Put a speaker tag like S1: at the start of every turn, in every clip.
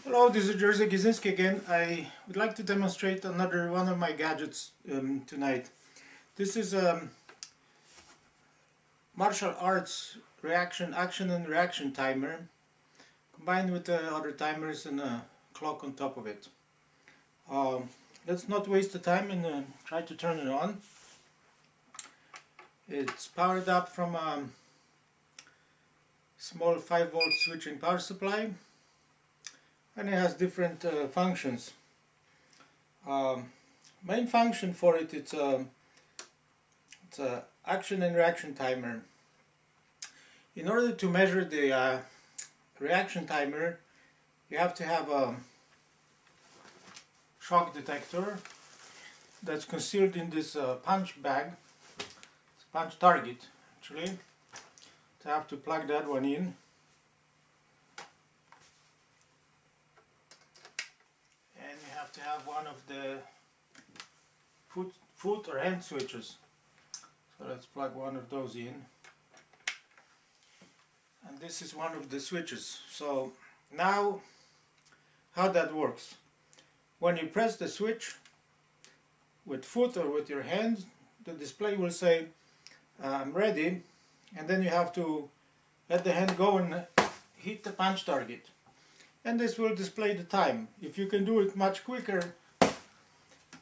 S1: Hello, this is Jerzy Gizinski again. I would like to demonstrate another one of my gadgets tonight. This is a martial arts action and reaction timer combined with other timers and a clock on top of it. Let's not waste the time and try to turn it on. It's powered up from a small 5-volt switching power supply, and it has different functions. Main function for it, it's a action and reaction timer. In order to measure the reaction timer, you have to have a shock detector that's concealed in this punch bag. It's a punch target actually. So I have to plug that one in. To have one of the foot or hand switches. So let's plug one of those in. And this is one of the switches. So now how that works. When you press the switch with foot or with your hand, the display will say I'm ready, and then you have to let the hand go and hit the punch target. And this will display the time. If you can do it much quicker,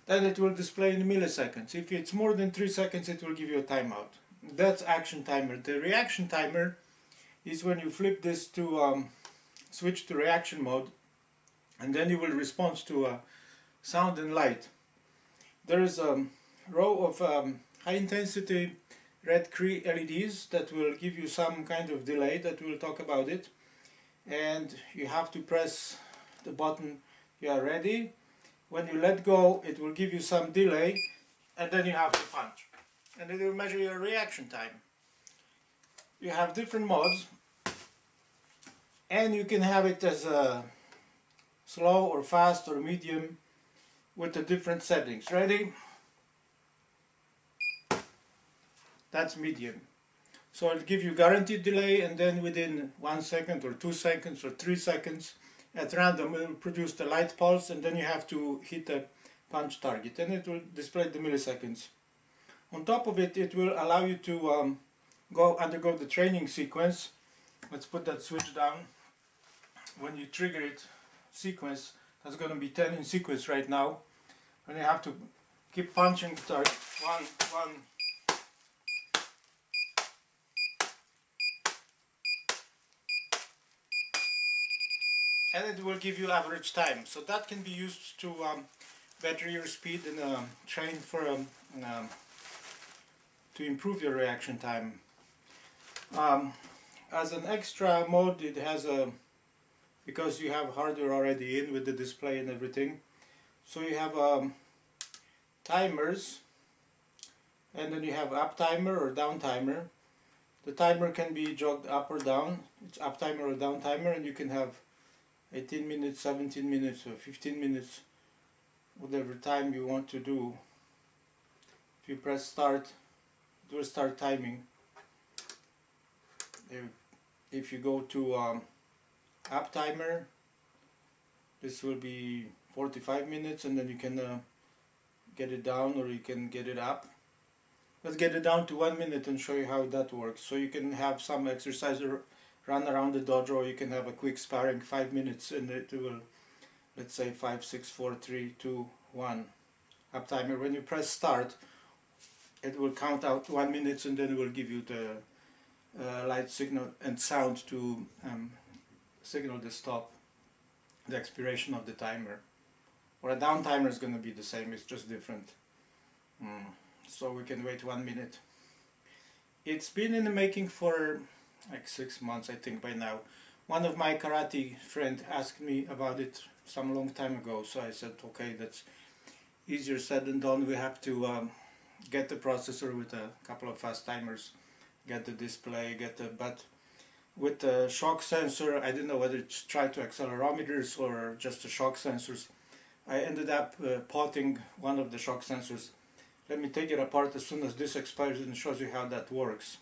S1: then it will display in milliseconds. If it's more than 3 seconds, it will give you a timeout. That's action timer. The reaction timer is when you flip this to switch to reaction mode, and then you will respond to sound and light. There is a row of high intensity red Cree LEDs that will give you some kind of delay, that we'll talk about it. And you have to press the button you are ready. When you let go, it will give you some delay, and then you have to punch, and it will measure your reaction time. You have different modes, and you can have it as a slow or fast or medium with the different settings. Ready? That's medium. So it'll give you guaranteed delay, and then within 1 second or 2 seconds or 3 seconds at random it will produce the light pulse, and then you have to hit the punch target, and it will display the milliseconds. On top of it, it will allow you to undergo the training sequence. Let's put that switch down. When you trigger it, sequence, that's going to be 10 in sequence right now. And you have to keep punching the target. 1, 1. And it will give you average time. So that can be used to better your speed and train for to improve your reaction time. As an extra mode, it has because you have hardware already in with the display and everything. So you have timers, and then you have up timer or down timer. The timer can be jogged up or down. It's up timer or down timer, and you can have 18 minutes, 17 minutes, or 15 minutes, whatever time you want to do. If you press start, it will start timing. If you go to up timer, this will be 45 minutes, and then you can get it down, or you can get it up. Let's get it down to 1 minute and show you how that works. So you can have some exercise or run around the dojo, or you can have a quick sparring 5 minutes, and it will, let's say 5, 6, 4, 3, 2, 1. Up timer. When you press start, it will count out 1 minute, and then it will give you the light signal and sound to signal the stop, the expiration of the timer. Or a down timer is going to be the same, it's just different. So we can wait 1 minute. It's been in the making for like 6 months, I think, by now. One of my karate friends asked me about it some long time ago, so I said, okay, that's easier said than done. We have to get the processor with a couple of fast timers, get the display, but with the shock sensor, I didn't know whether to try to accelerometers or just the shock sensors. I ended up potting one of the shock sensors. Let me take it apart as soon as this expires and shows you how that works.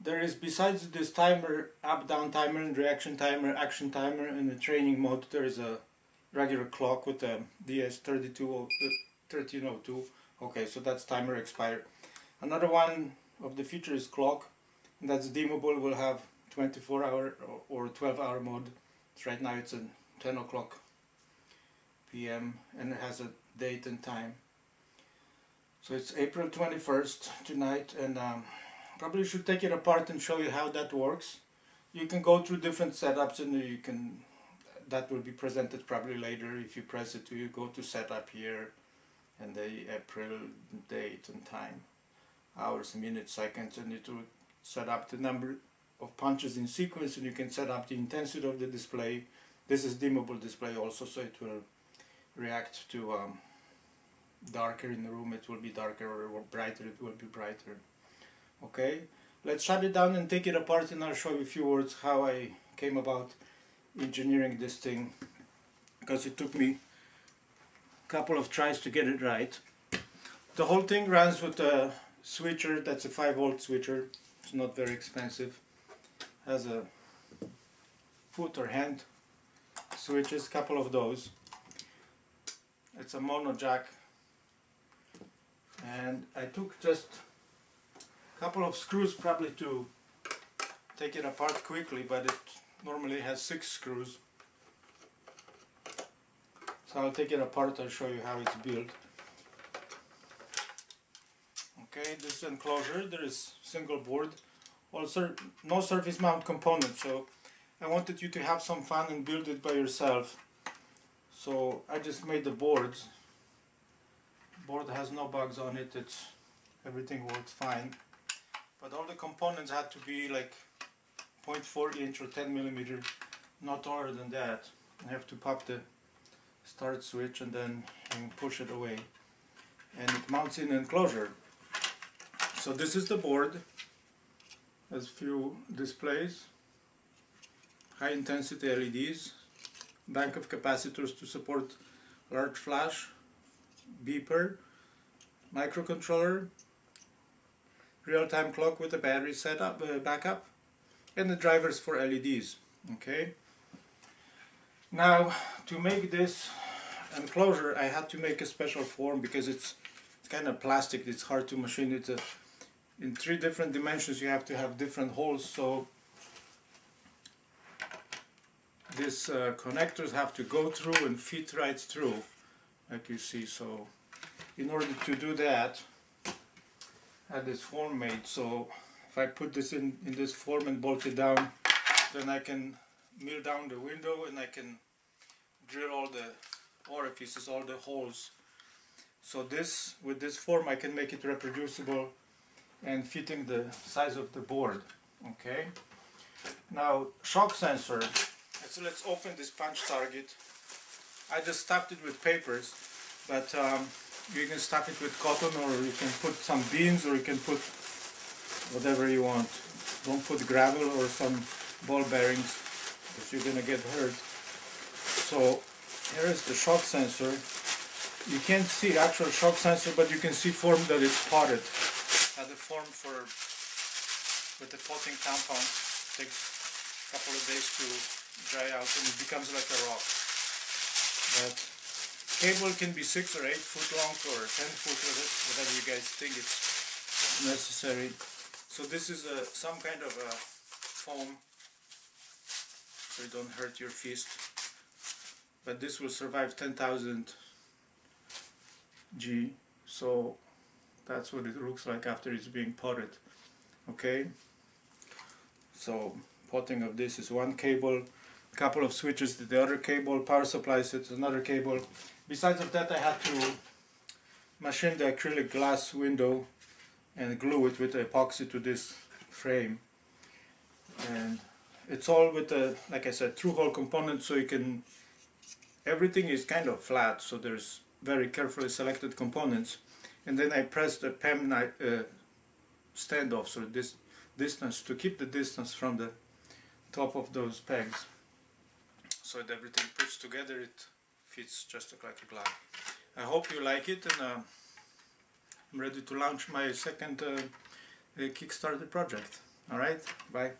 S1: there is, besides this timer, up-down timer and reaction timer, action timer, in the training mode, there is a regular clock with a DS1302. Okay, so that's timer expired. Another one of the feature is clock, and that's dimmable. Will have 24-hour or 12-hour mode. So right now it's at 10 o'clock PM, and it has a date and time. So it's April 21st tonight, and probably should take it apart and show you how that works. You can go through different setups, and you can, that will be presented probably later. If you press it, you go to setup here, and the April date and time, hours, minutes, seconds, and it will set up the number of punches in sequence, and you can set up the intensity of the display. This is dimmable display also, so it will react to darker in the room, it will be darker, or brighter, it will be brighter. Okay, let's shut it down and take it apart, and I'll show you a few words how I came about engineering this thing, because it took me a couple of tries to get it right. The whole thing runs with a switcher, that's a 5-volt switcher. It's not very expensive. Has a foot or hand switches, couple of those. It's a mono jack, and I took just a couple of screws probably to take it apart quickly, but it normally has 6 screws. So I'll take it apart, I'll show you how it's built. Okay, this enclosure, there is single board, also no surface mount component, so I wanted you to have some fun and build it by yourself. So I just made the boards. Board has no bugs on it, everything works fine. But all the components had to be like 0.4 inch or 10 millimeter, not taller than that. I have to pop the start switch and then push it away. And it mounts in an enclosure. So this is the board. Has few displays, high intensity LEDs, bank of capacitors to support large flash, beeper, microcontroller, real-time clock with a battery setup, backup, and the drivers for LEDs. Okay. Now, to make this enclosure, I had to make a special form because it's kind of plastic. It's hard to machine. It's in 3 different dimensions. You have to have different holes. So these connectors have to go through and fit right through, like you see. So in order to do that, I had this form made. So if I put this in this form and bolt it down, then I can mill down the window and I can drill all the orifices, all the holes. So this, with this form, I can make it reproducible and fitting the size of the board. Okay. Now, shock sensor. So let's open this punch target. I just stuffed it with papers, but you can stuff it with cotton, or you can put some beans, or you can put whatever you want. Don't put gravel or some ball bearings, because you're gonna get hurt. So here is the shock sensor. You can't see actual shock sensor, but you can see form that it's potted. The form with the potting compound takes a couple of days to dry out, and it becomes like a rock. But cable can be 6 or 8 foot long, or 10 foot, whatever you guys think it's necessary. So this is some kind of a foam, so you don't hurt your fist. But this will survive 10,000 G. So that's what it looks like after it's being potted. Okay. So potting of this is one cable, a couple of switches to the other cable, power supply sets another cable. Besides of that, I had to machine the acrylic glass window and glue it with epoxy to this frame. And it's all with a, like I said, through-hole component, so you can, everything is kind of flat, so there's very carefully selected components. And then I pressed the PEM standoff, so this distance, to keep the distance from the top of those pegs, so that everything puts together, it fits just like a glove. I hope you like it, and I'm ready to launch my second Kickstarter project. All right, bye.